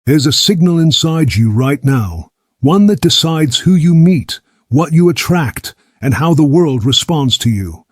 There's a signal inside you right now, one that decides who you meet, what you attract, and how the world responds to you.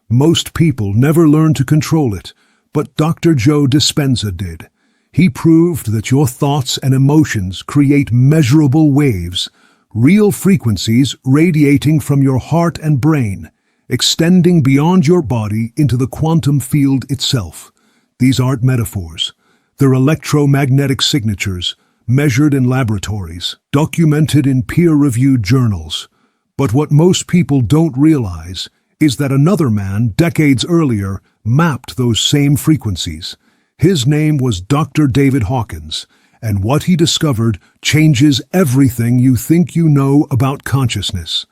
Most people never learn to control it, but Dr. Joe Dispenza did. He proved that your thoughts and emotions create measurable waves, real frequencies radiating from your heart and brain, extending beyond your body into the quantum field itself. These aren't metaphors. They're electromagnetic signatures, measured in laboratories, documented in peer-reviewed journals. But what most people don't realize is that another man, decades earlier, mapped those same frequencies. His name was Dr. David Hawkins, and what he discovered changes everything you think you know about consciousness.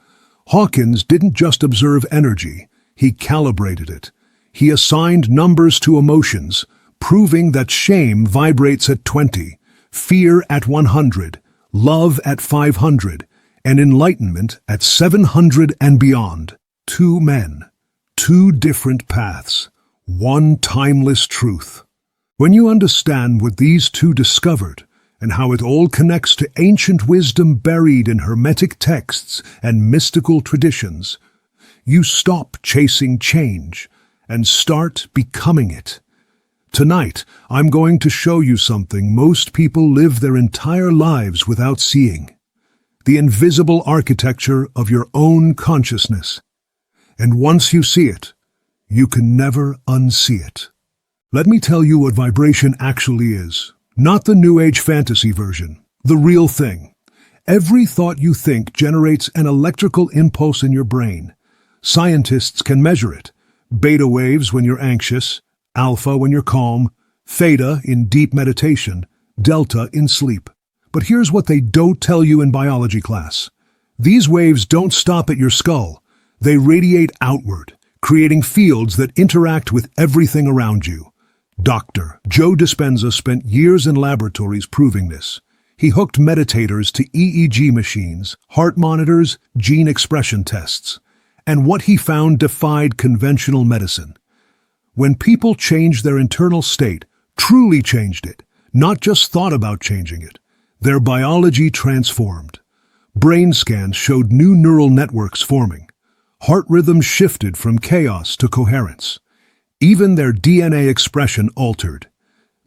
Hawkins didn't just observe energy, he calibrated it. He assigned numbers to emotions, proving that shame vibrates at 20, fear at 100, love at 500, and enlightenment at 700 and beyond. Two men, two different paths, one timeless truth. When you understand what these two discovered and how it all connects to ancient wisdom buried in hermetic texts and mystical traditions, you stop chasing change and start becoming it. Tonight, I'm going to show you something most people live their entire lives without seeing: the invisible architecture of your own consciousness. And once you see it, you can never unsee it. Let me tell you what vibration actually is. Not the New Age fantasy version, the real thing. Every thought you think generates an electrical impulse in your brain. Scientists can measure it. Beta waves when you're anxious, alpha when you're calm, theta in deep meditation, delta in sleep. But here's what they don't tell you in biology class. These waves don't stop at your skull. They radiate outward, creating fields that interact with everything around you. Dr. Joe Dispenza spent years in laboratories proving this. He hooked meditators to EEG machines, heart monitors, gene expression tests. And what he found defied conventional medicine. When people changed their internal state, truly changed it, not just thought about changing it, their biology transformed. Brain scans showed new neural networks forming. Heart rhythms shifted from chaos to coherence. Even their DNA expression altered.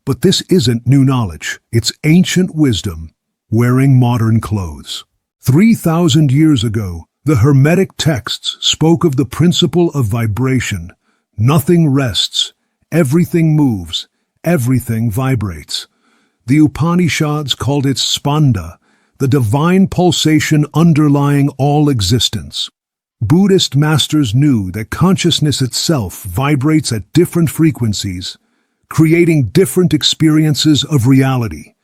But this isn't new knowledge. It's ancient wisdom, wearing modern clothes. 3,000 years ago, the Hermetic texts spoke of the principle of vibration. Nothing rests, everything moves, everything vibrates. The Upanishads called it spanda, the divine pulsation underlying all existence. Buddhist masters knew that consciousness itself vibrates at different frequencies, creating different experiences of reality.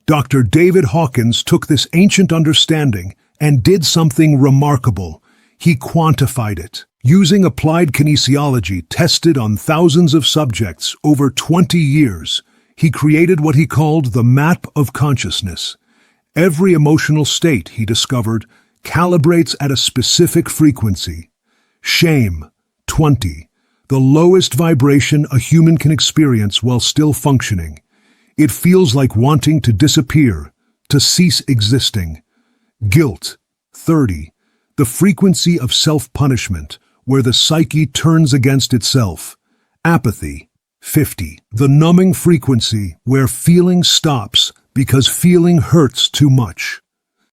Dr. David Hawkins took this ancient understanding and did something remarkable. He quantified it. Using applied kinesiology tested on thousands of subjects over 20 years, he created what he called the Map of Consciousness. Every emotional state, he discovered, calibrates at a specific frequency. Shame, 20, the lowest vibration a human can experience while still functioning. It feels like wanting to disappear, to cease existing. Guilt, 30, the frequency of self-punishment, where the psyche turns against itself. Apathy, 50, the numbing frequency where feeling stops because feeling hurts too much.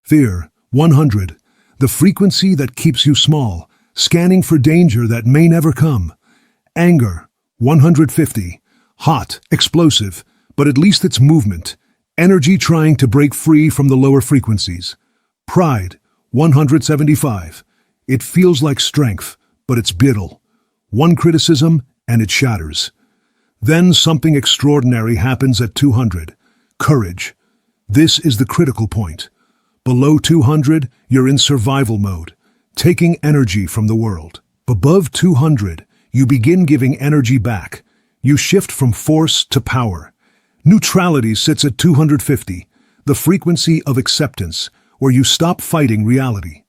Fear, 100, the frequency that keeps you small, scanning for danger that may never come. Anger, 150, hot, explosive, but at least it's movement, energy trying to break free from the lower frequencies. Pride, 175, it feels like strength, but it's brittle. One criticism, and it shatters. Then something extraordinary happens at 200, courage. This is the critical point. Below 200, you're in survival mode, taking energy from the world. Above 200, you begin giving energy back. You shift from force to power. Neutrality sits at 250, the frequency of acceptance, where you stop fighting reality.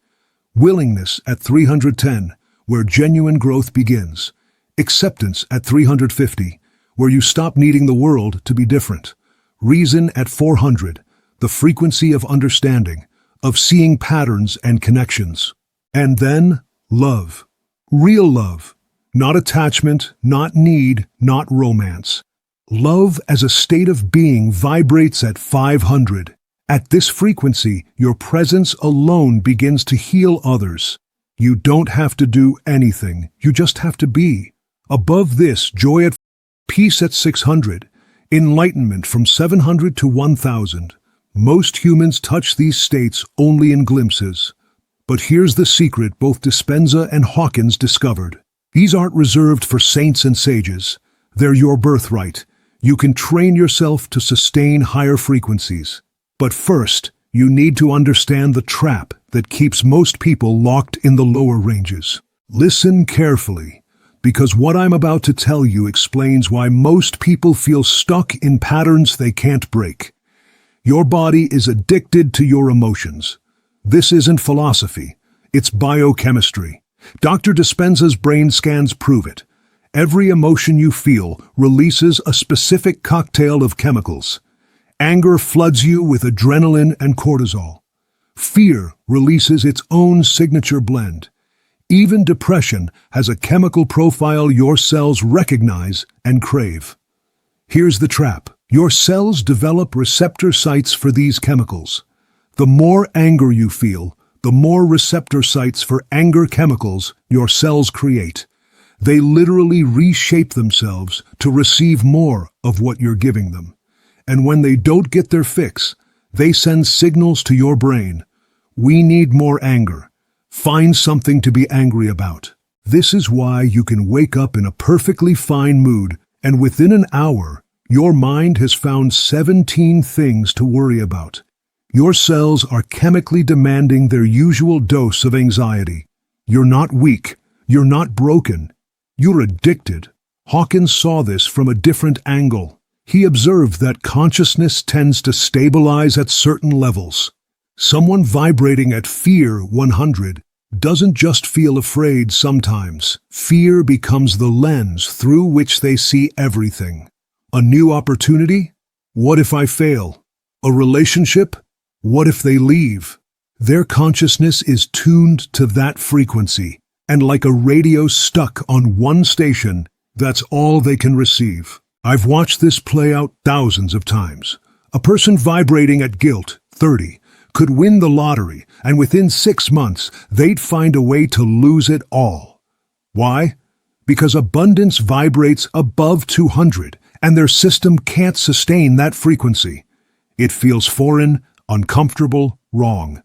Willingness at 310, where genuine growth begins. Acceptance at 350, where you stop needing the world to be different. Reason at 400, the frequency of understanding, of seeing patterns and connections. And then, love. Real love. Not attachment, not need, not romance. Love as a state of being vibrates at 500. At this frequency, your presence alone begins to heal others. You don't have to do anything, you just have to be. Above this, joy at peace at 600, enlightenment from 700 to 1000. Most humans touch these states only in glimpses. But here's the secret both Dispenza and Hawkins discovered. These aren't reserved for saints and sages. They're your birthright. You can train yourself to sustain higher frequencies. But first, you need to understand the trap that keeps most people locked in the lower ranges. Listen carefully, because what I'm about to tell you explains why most people feel stuck in patterns they can't break. Your body is addicted to your emotions. This isn't philosophy, it's biochemistry. Dr. Dispenza's brain scans prove it. Every emotion you feel releases a specific cocktail of chemicals. Anger floods you with adrenaline and cortisol. Fear releases its own signature blend. Even depression has a chemical profile your cells recognize and crave. Here's the trap. Your cells develop receptor sites for these chemicals. The more anger you feel, the more receptor sites for anger chemicals your cells create. They literally reshape themselves to receive more of what you're giving them. And when they don't get their fix, they send signals to your brain. We need more anger. Find something to be angry about. This is why you can wake up in a perfectly fine mood, and within an hour, your mind has found 17 things to worry about. Your cells are chemically demanding their usual dose of anxiety. You're not weak. You're not broken. You're addicted. Hawkins saw this from a different angle. He observed that consciousness tends to stabilize at certain levels. Someone vibrating at fear 100 doesn't just feel afraid sometimes. Fear becomes the lens through which they see everything. A new opportunity? What if I fail? A relationship? What if they leave? Their consciousness is tuned to that frequency, and like a radio stuck on one station, that's all they can receive. I've watched this play out thousands of times. A person vibrating at guilt, 30, could win the lottery, and within 6 months, they'd find a way to lose it all. Why? Because abundance vibrates above 200, and their system can't sustain that frequency. It feels foreign, uncomfortable, wrong.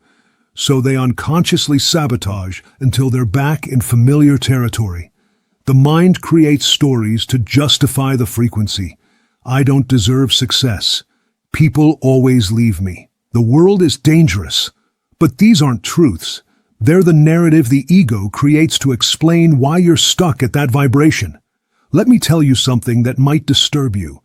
So they unconsciously sabotage until they're back in familiar territory. The mind creates stories to justify the frequency. I don't deserve success. People always leave me. The world is dangerous. But these aren't truths. They're the narrative the ego creates to explain why you're stuck at that vibration. Let me tell you something that might disturb you.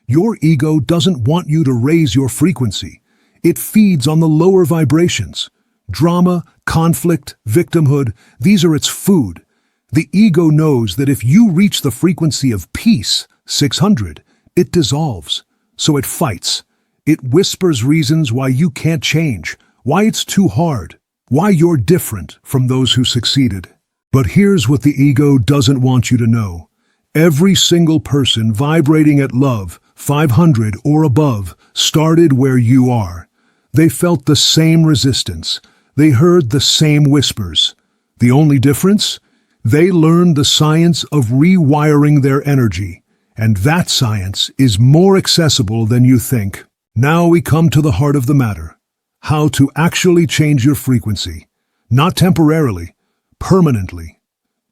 Your ego doesn't want you to raise your frequency. It feeds on the lower vibrations. Drama, conflict, victimhood, these are its food. The ego knows that if you reach the frequency of peace, 600, it dissolves. So it fights. It whispers reasons why you can't change, why it's too hard, why you're different from those who succeeded. But here's what the ego doesn't want you to know. Every single person vibrating at love, 500 or above, started where you are. They felt the same resistance. They heard the same whispers. The only difference? They learned the science of rewiring their energy, and that science is more accessible than you think. Now we come to the heart of the matter. How to actually change your frequency. Not temporarily, permanently.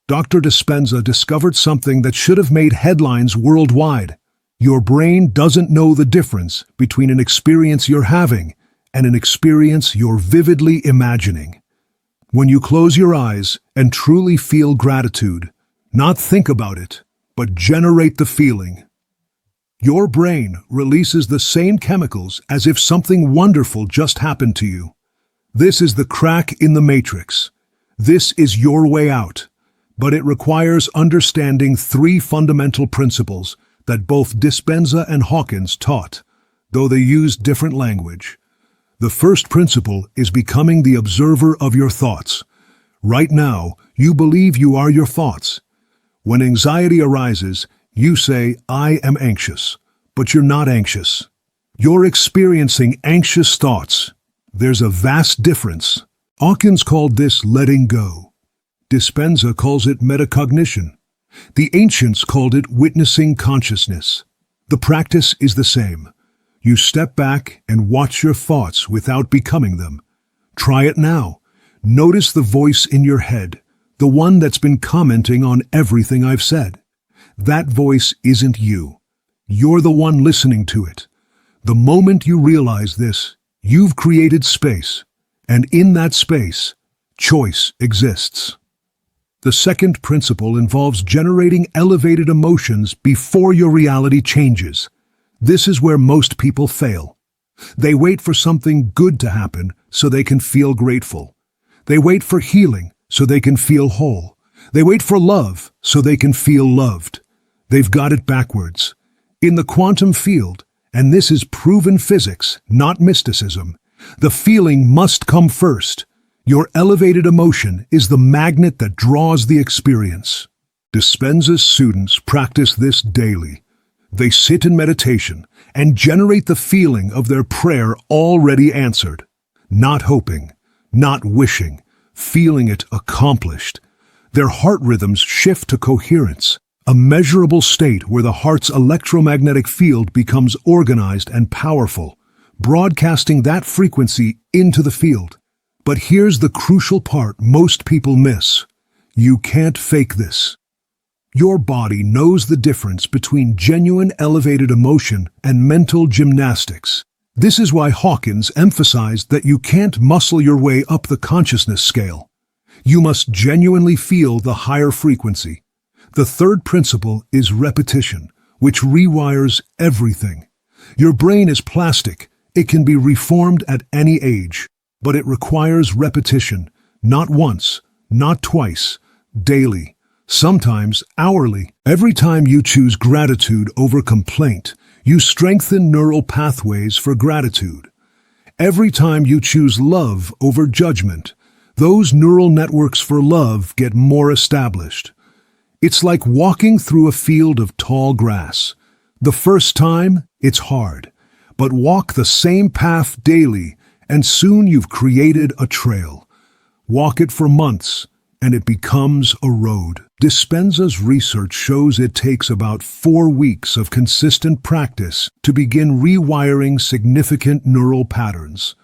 Dr. Dispenza discovered something that should have made headlines worldwide. Your brain doesn't know the difference between an experience you're having and an experience you're vividly imagining. When you close your eyes and truly feel gratitude, not think about it, but generate the feeling. Your brain releases the same chemicals as if something wonderful just happened to you. This is the crack in the matrix. This is your way out. But it requires understanding 3 fundamental principles that both Dispenza and Hawkins taught, though they used different language. The first principle is becoming the observer of your thoughts. Right now, you believe you are your thoughts. When anxiety arises, you say, "I am anxious," but you're not anxious. You're experiencing anxious thoughts. There's a vast difference. Hawkins called this letting go. Dispenza calls it metacognition. The ancients called it witnessing consciousness. The practice is the same. You step back and watch your thoughts without becoming them. Try it now. Notice the voice in your head, the one that's been commenting on everything I've said. That voice isn't you. You're the one listening to it. The moment you realize this, you've created space, and in that space, choice exists. The second principle involves generating elevated emotions before your reality changes. This is where most people fail. They wait for something good to happen so they can feel grateful. They wait for healing so they can feel whole. They wait for love so they can feel loved. They've got it backwards. In the quantum field, and this is proven physics, not mysticism, the feeling must come first. Your elevated emotion is the magnet that draws the experience. Dispenza's students practice this daily. They sit in meditation and generate the feeling of their prayer already answered. Not hoping, not wishing, feeling it accomplished. Their heart rhythms shift to coherence, a measurable state where the heart's electromagnetic field becomes organized and powerful, broadcasting that frequency into the field. But here's the crucial part most people miss. You can't fake this. Your body knows the difference between genuine elevated emotion and mental gymnastics. This is why Hawkins emphasized that you can't muscle your way up the consciousness scale. You must genuinely feel the higher frequency. The third principle is repetition, which rewires everything. Your brain is plastic. It can be reformed at any age. But it requires repetition, not once, not twice, daily, sometimes hourly. Every time you choose gratitude over complaint, you strengthen neural pathways for gratitude. Every time you choose love over judgment, those neural networks for love get more established. It's like walking through a field of tall grass. The first time, it's hard, but walk the same path daily, and soon you've created a trail. Walk it for months, and it becomes a road. Dispenza's research shows it takes about 4 weeks of consistent practice to begin rewiring significant neural patterns.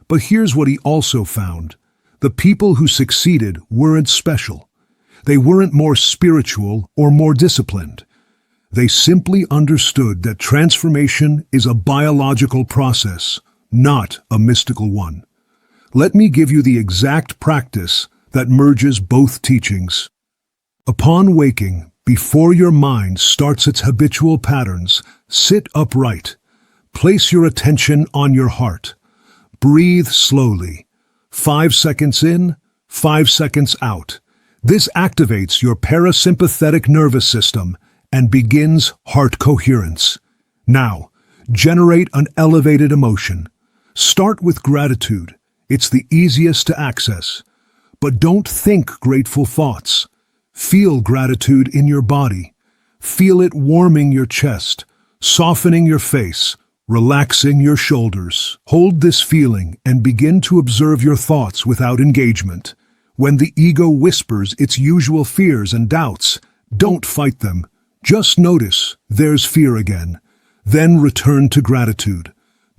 But here's what he also found. The people who succeeded weren't special. They weren't more spiritual or more disciplined. They simply understood that transformation is a biological process, not a mystical one. Let me give you the exact practice that merges both teachings. Upon waking, before your mind starts its habitual patterns, sit upright. Place your attention on your heart. Breathe slowly. 5 seconds in, 5 seconds out. This activates your parasympathetic nervous system and begins heart coherence. Now, generate an elevated emotion. Start with gratitude. It's the easiest to access. But don't think grateful thoughts. Feel gratitude in your body. Feel it warming your chest, softening your face, relaxing your shoulders. Hold this feeling and begin to observe your thoughts without engagement. When the ego whispers its usual fears and doubts, don't fight them. Just notice there's fear again. Then return to gratitude.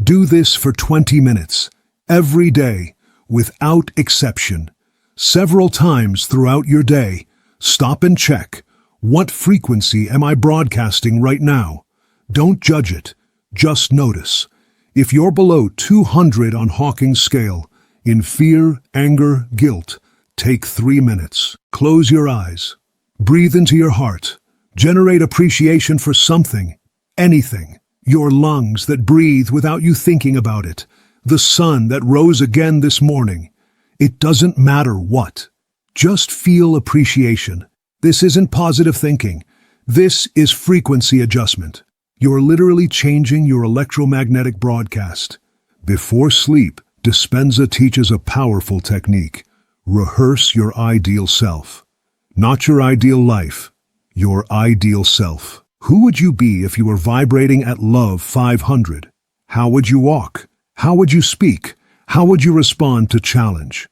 Do this for 20 minutes, every day, without exception. Several times throughout your day, stop and check. What frequency am I broadcasting right now? Don't judge it. Just notice. If you're below 200 on Hawkins' scale, in fear, anger, guilt, take 3 minutes. Close your eyes. Breathe into your heart. Generate appreciation for something, anything. Your lungs that breathe without you thinking about it. The sun that rose again this morning. It doesn't matter what. Just feel appreciation. This isn't positive thinking. This is frequency adjustment. You're literally changing your electromagnetic broadcast. Before sleep, Dispenza teaches a powerful technique. Rehearse your ideal self. Not your ideal life, your ideal self. Who would you be if you were vibrating at love 500? How would you walk? How would you speak? How would you respond to challenge?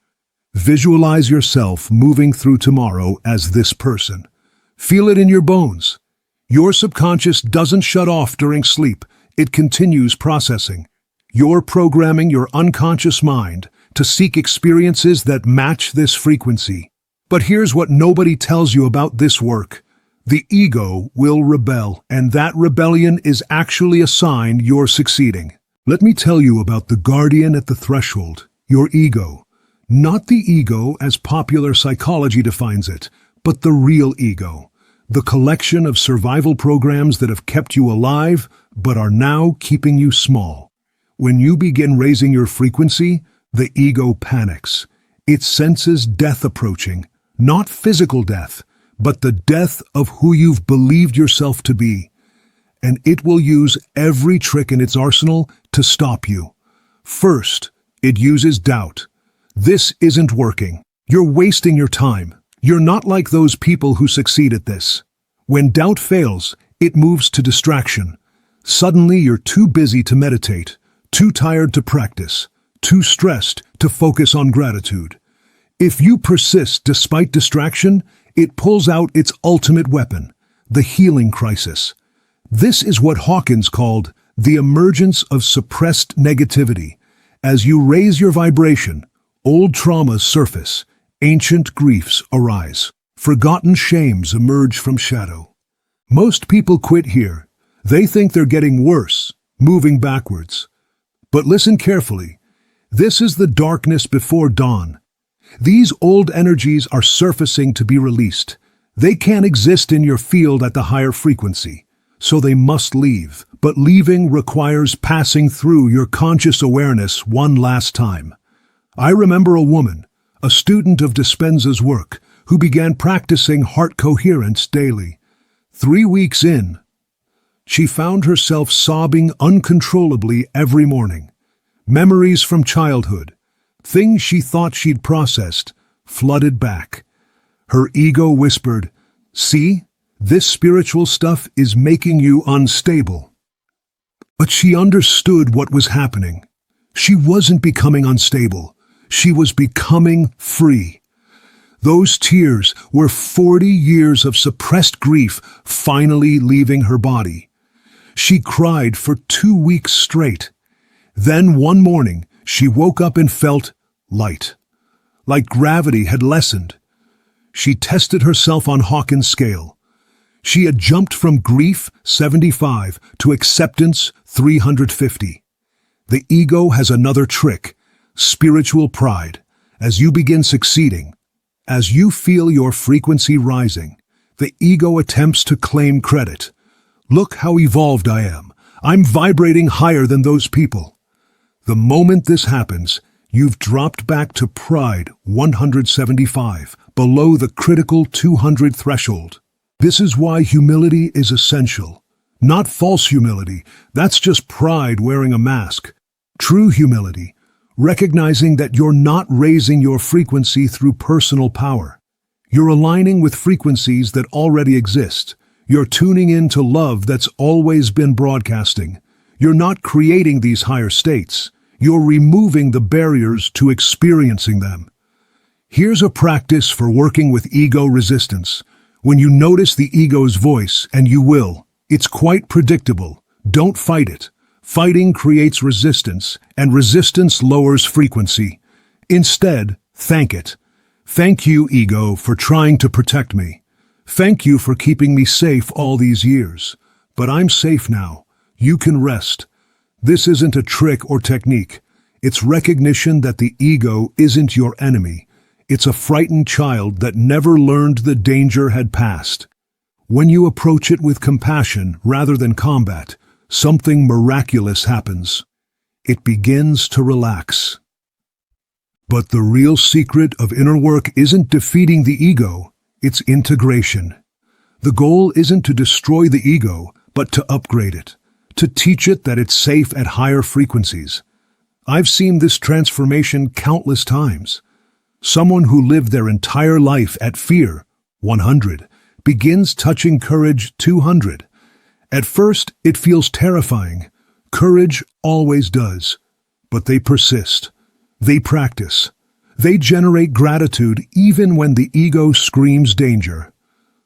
Visualize yourself moving through tomorrow as this person. Feel it in your bones. Your subconscious doesn't shut off during sleep. It continues processing. You're programming your unconscious mind to seek experiences that match this frequency. But here's what nobody tells you about this work. The ego will rebel, and that rebellion is actually a sign you're succeeding. Let me tell you about the guardian at the threshold, your ego. Not the ego as popular psychology defines it, but the real ego. The collection of survival programs that have kept you alive, but are now keeping you small. When you begin raising your frequency, the ego panics. It senses death approaching, not physical death, but the death of who you've believed yourself to be. And it will use every trick in its arsenal to stop you. First, it uses doubt. This isn't working. You're wasting your time. You're not like those people who succeed at this. When doubt fails, it moves to distraction. Suddenly you're too busy to meditate, too tired to practice, too stressed to focus on gratitude. If you persist despite distraction, it pulls out its ultimate weapon, the healing crisis. This is what Hawkins called the emergence of suppressed negativity. As you raise your vibration, old traumas surface, ancient griefs arise. Forgotten shames emerge from shadow. Most people quit here. They think they're getting worse, moving backwards. But listen carefully. This is the darkness before dawn. These old energies are surfacing to be released. They can't exist in your field at the higher frequency, so they must leave. But leaving requires passing through your conscious awareness one last time. I remember a woman, a student of Dispenza's work, who began practicing heart coherence daily. 3 weeks in, she found herself sobbing uncontrollably every morning. Memories from childhood, things she thought she'd processed, flooded back. Her ego whispered, "See, this spiritual stuff is making you unstable." But she understood what was happening. She wasn't becoming unstable. She was becoming free. Those tears were 40 years of suppressed grief finally leaving her body. She cried for 2 weeks straight. Then one morning, she woke up and felt light, like gravity had lessened. She tested herself on Hawkins' scale. She had jumped from grief 75 to acceptance 350. The ego has another trick, spiritual pride. As you begin succeeding, as you feel your frequency rising, the ego attempts to claim credit. Look how evolved I am. I'm vibrating higher than those people. The moment this happens, you've dropped back to pride 175, below the critical 200 threshold. This is why humility is essential. Not false humility, that's just pride wearing a mask. True humility, recognizing that you're not raising your frequency through personal power. You're aligning with frequencies that already exist. You're tuning in to love that's always been broadcasting. You're not creating these higher states. You're removing the barriers to experiencing them. Here's a practice for working with ego resistance. When you notice the ego's voice, and you will, it's quite predictable. Don't fight it. Fighting creates resistance, and resistance lowers frequency. Instead, thank it. Thank you, ego, for trying to protect me. Thank you for keeping me safe all these years. But I'm safe now. You can rest. This isn't a trick or technique. It's recognition that the ego isn't your enemy. It's a frightened child that never learned the danger had passed. When you approach it with compassion rather than combat, something miraculous happens. It begins to relax. But the real secret of inner work isn't defeating the ego, it's integration. The goal isn't to destroy the ego, but to upgrade it, to teach it that it's safe at higher frequencies. I've seen this transformation countless times. Someone who lived their entire life at fear, 100, begins touching courage, 200. At first, it feels terrifying. Courage always does. But they persist. They practice. They generate gratitude even when the ego screams danger.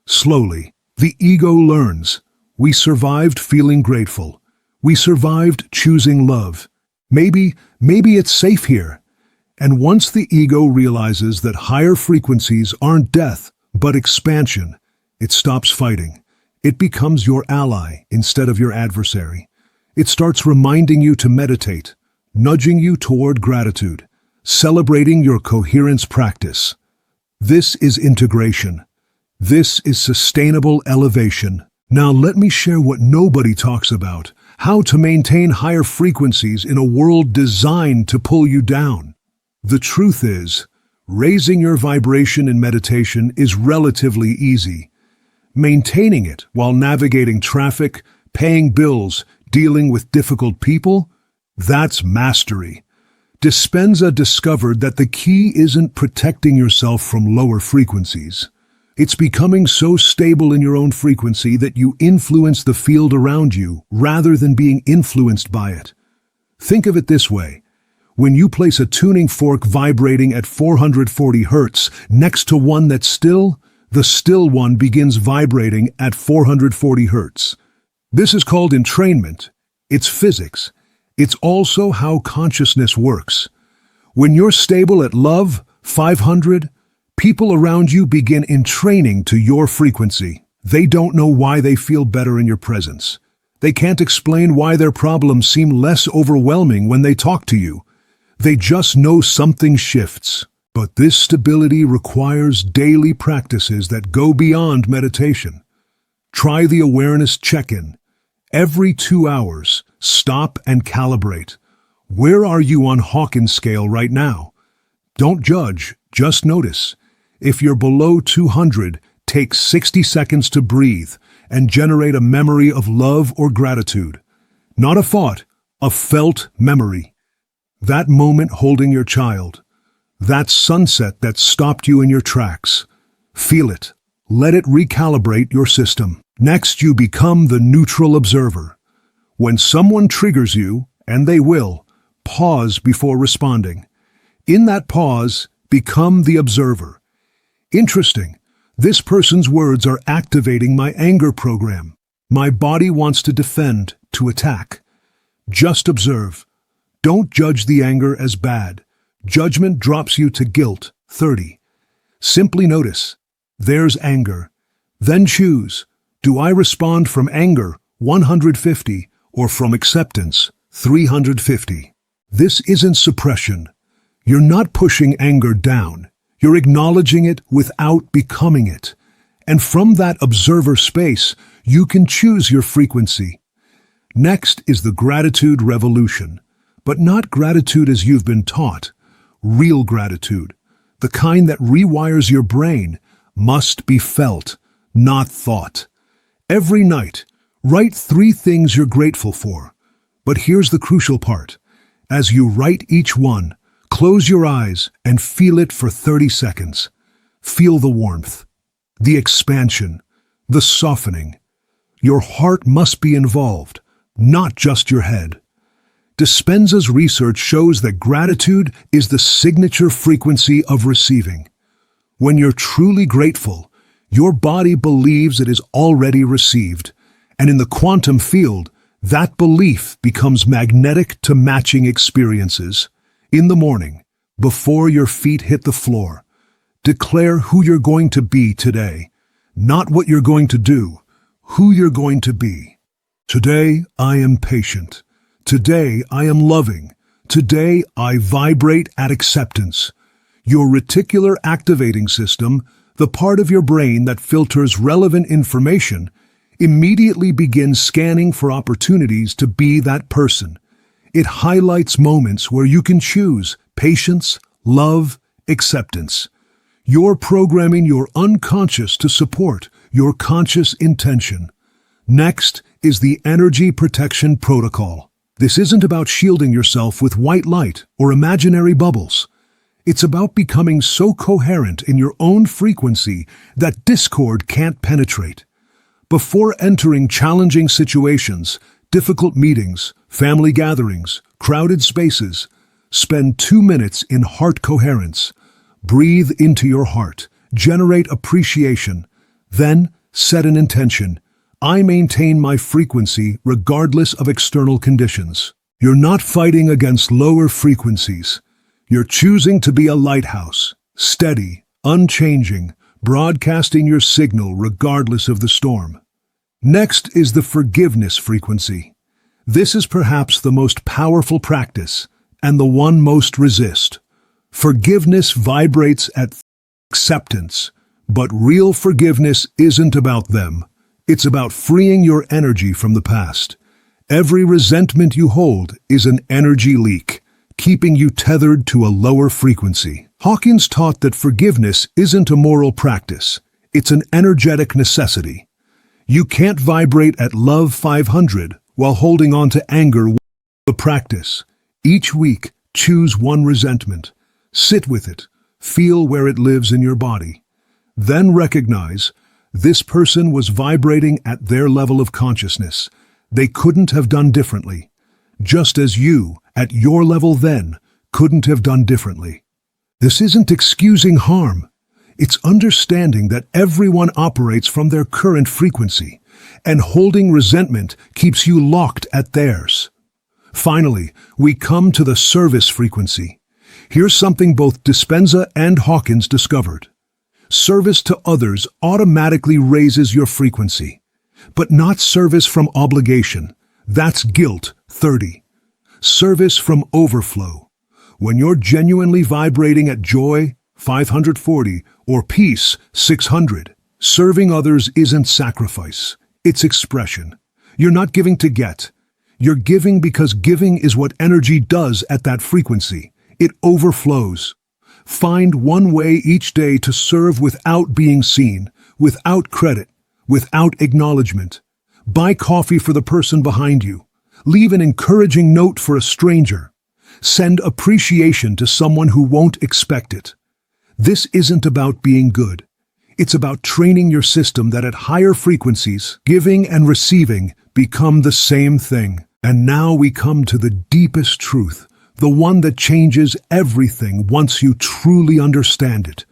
Slowly, the ego learns. We survived feeling grateful. We survived choosing love. Maybe it's safe here. And once the ego realizes that higher frequencies aren't death, but expansion, it stops fighting. It becomes your ally instead of your adversary. It starts reminding you to meditate, nudging you toward gratitude, celebrating your coherence practice. This is integration. This is sustainable elevation. Now let me share what nobody talks about, how to maintain higher frequencies in a world designed to pull you down. The truth is, raising your vibration in meditation is relatively easy. Maintaining it while navigating traffic, paying bills, dealing with difficult people, that's mastery. Dispenza discovered that the key isn't protecting yourself from lower frequencies. It's becoming so stable in your own frequency that you influence the field around you rather than being influenced by it. Think of it this way. When you place a tuning fork vibrating at 440 Hz next to one that's still, the still one begins vibrating at 440 Hz. This is called entrainment. It's physics. It's also how consciousness works. When you're stable at love, 500, people around you begin entraining to your frequency. They don't know why they feel better in your presence. They can't explain why their problems seem less overwhelming when they talk to you. They just know something shifts. But this stability requires daily practices that go beyond meditation. Try the awareness check-in. Every 2 hours, stop and calibrate. Where are you on Hawkins scale right now? Don't judge, just notice. If you're below 200, take 60 seconds to breathe and generate a memory of love or gratitude. Not a thought, a felt memory. That moment holding your child. That sunset that stopped you in your tracks. Feel it. Let it recalibrate your system. Next, you become the neutral observer. When someone triggers you, and they will, pause before responding. In that pause, become the observer. Interesting. This person's words are activating my anger program. My body wants to defend, to attack. Just observe. Don't judge the anger as bad. Judgment drops you to guilt, 30. Simply notice. There's anger. Then choose. Do I respond from anger, 150, or from acceptance, 350? This isn't suppression. You're not pushing anger down. You're acknowledging it without becoming it. And from that observer space, you can choose your frequency. Next is the gratitude revolution. But not gratitude as you've been taught. Real gratitude, the kind that rewires your brain, must be felt, not thought. Every night, write 3 things you're grateful for. But here's the crucial part. As you write each one, close your eyes and feel it for 30 seconds. Feel the warmth, the expansion, the softening. Your heart must be involved, not just your head. Dispenza's research shows that gratitude is the signature frequency of receiving. When you're truly grateful, your body believes it is already received, and in the quantum field, that belief becomes magnetic to matching experiences. In the morning, before your feet hit the floor, declare who you're going to be today, not what you're going to do, who you're going to be. Today, I am patient. Today, I am loving. Today, I vibrate at acceptance. Your reticular activating system, the part of your brain that filters relevant information, immediately begins scanning for opportunities to be that person. It highlights moments where you can choose patience, love, acceptance. You're programming your unconscious to support your conscious intention. Next is the energy protection protocol. This isn't about shielding yourself with white light or imaginary bubbles. It's about becoming so coherent in your own frequency that discord can't penetrate. Before entering challenging situations, difficult meetings, family gatherings, crowded spaces, spend 2 minutes in heart coherence. Breathe into your heart. Generate appreciation. Then set an intention. I maintain my frequency regardless of external conditions. You're not fighting against lower frequencies. You're choosing to be a lighthouse, steady, unchanging, broadcasting your signal regardless of the storm. Next is the forgiveness frequency. This is perhaps the most powerful practice and the one most resist. Forgiveness vibrates at acceptance, but real forgiveness isn't about them. It's about freeing your energy from the past. Every resentment you hold is an energy leak, keeping you tethered to a lower frequency. Hawkins taught that forgiveness isn't a moral practice. It's an energetic necessity. You can't vibrate at love 500 while holding on to anger. The practice. Each week, choose one resentment. Sit with it. Feel where it lives in your body. Then recognize this person was vibrating at their level of consciousness. They couldn't have done differently, just as you, at your level then, couldn't have done differently. This isn't excusing harm. It's understanding that everyone operates from their current frequency, and holding resentment keeps you locked at theirs. Finally, we come to the service frequency. Here's something both Dispenza and Hawkins discovered. Service to others automatically raises your frequency, but not service from obligation. That's guilt, 30. Service from overflow. When you're genuinely vibrating at joy, 540, or peace, 600, serving others isn't sacrifice. It's expression. You're not giving to get. You're giving because giving is what energy does at that frequency. It overflows. Find one way each day to serve without being seen, without credit, without acknowledgement. Buy coffee for the person behind you. Leave an encouraging note for a stranger. Send appreciation to someone who won't expect it. This isn't about being good. It's about training your system that at higher frequencies, giving and receiving become the same thing. And now we come to the deepest truth. The one that changes everything once you truly understand it.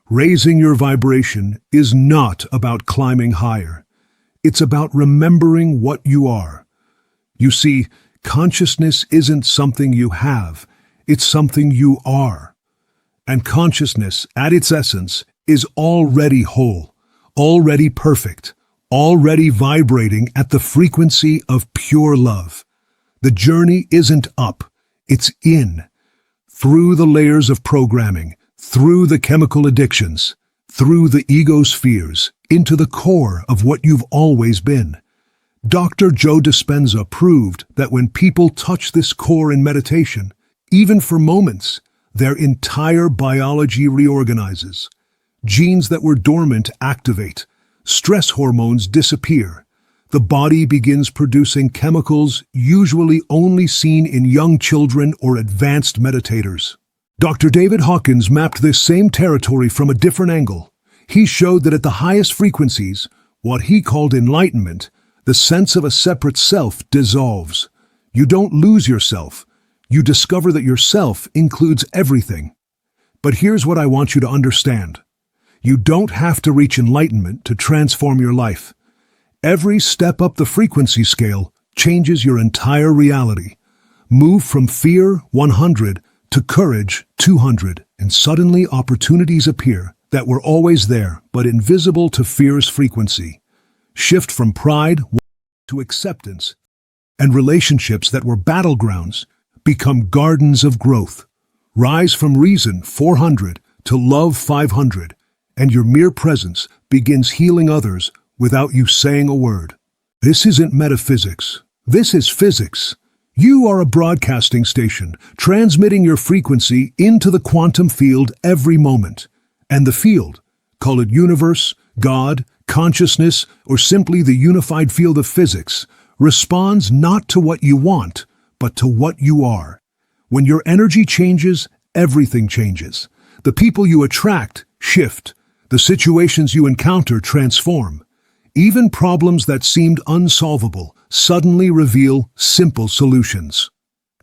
Raising your vibration is not about climbing higher. It's about remembering what you are. You see, consciousness isn't something you have, it's something you are. And consciousness, at its essence, is already whole, already perfect, already vibrating at the frequency of pure love. The journey isn't up. It's in, through the layers of programming, through the chemical addictions, through the ego's fears, into the core of what you've always been. Dr. Joe Dispenza proved that when people touch this core in meditation, even for moments, their entire biology reorganizes. Genes that were dormant activate. Stress hormones disappear. The body begins producing chemicals usually only seen in young children or advanced meditators. Dr. David Hawkins mapped this same territory from a different angle. He showed that at the highest frequencies, what he called enlightenment, the sense of a separate self dissolves. You don't lose yourself. You discover that yourself includes everything. But here's what I want you to understand. You don't have to reach enlightenment to transform your life. Every step up the frequency scale changes your entire reality. Move from fear, 100, to courage, 200, and suddenly opportunities appear that were always there but invisible to fear's frequency. Shift from pride to acceptance, and relationships that were battlegrounds become gardens of growth. Rise from reason, 400, to love, 500, and your mere presence begins healing others without you saying a word. This isn't metaphysics. This is physics. You are a broadcasting station, transmitting your frequency into the quantum field every moment. And the field, call it universe, God, consciousness, or simply the unified field of physics, responds not to what you want, but to what you are. When your energy changes, everything changes. The people you attract shift. The situations you encounter transform. Even problems that seemed unsolvable suddenly reveal simple solutions.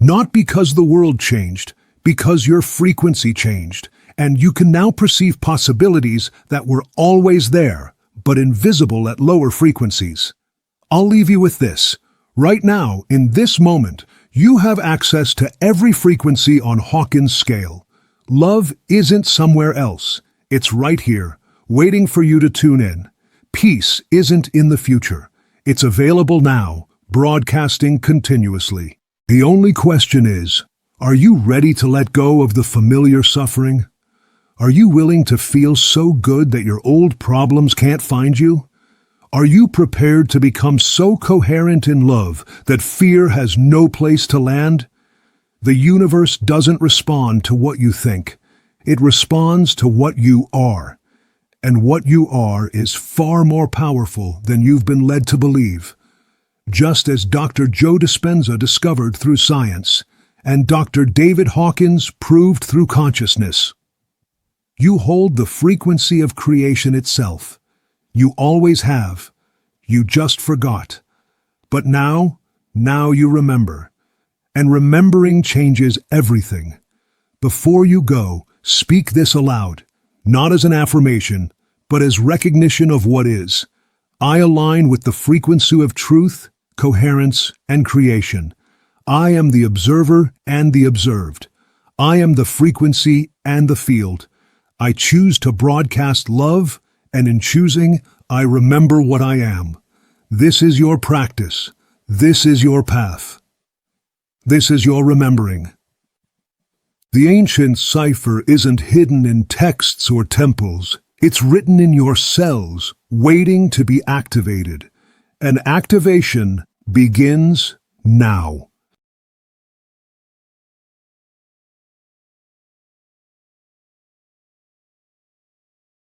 Not because the world changed, because your frequency changed, and you can now perceive possibilities that were always there, but invisible at lower frequencies. I'll leave you with this. Right now, in this moment, you have access to every frequency on Hawkins' scale. Love isn't somewhere else. It's right here, waiting for you to tune in. Peace isn't in the future. It's available now, broadcasting continuously. The only question is, are you ready to let go of the familiar suffering? Are you willing to feel so good that your old problems can't find you? Are you prepared to become so coherent in love that fear has no place to land? The universe doesn't respond to what you think. It responds to what you are. And what you are is far more powerful than you've been led to believe. Just as Dr. Joe Dispenza discovered through science, and Dr. David Hawkins proved through consciousness. You hold the frequency of creation itself. You always have. You just forgot. But now you remember. And remembering changes everything. Before you go, speak this aloud, not as an affirmation, but as recognition of what is. I align with the frequency of truth, coherence, and creation. I am the observer and the observed. I am the frequency and the field. I choose to broadcast love, and in choosing, I remember what I am. This is your practice. This is your path. This is your remembering. The ancient cipher isn't hidden in texts or temples. It's written in your cells, waiting to be activated. And activation begins now.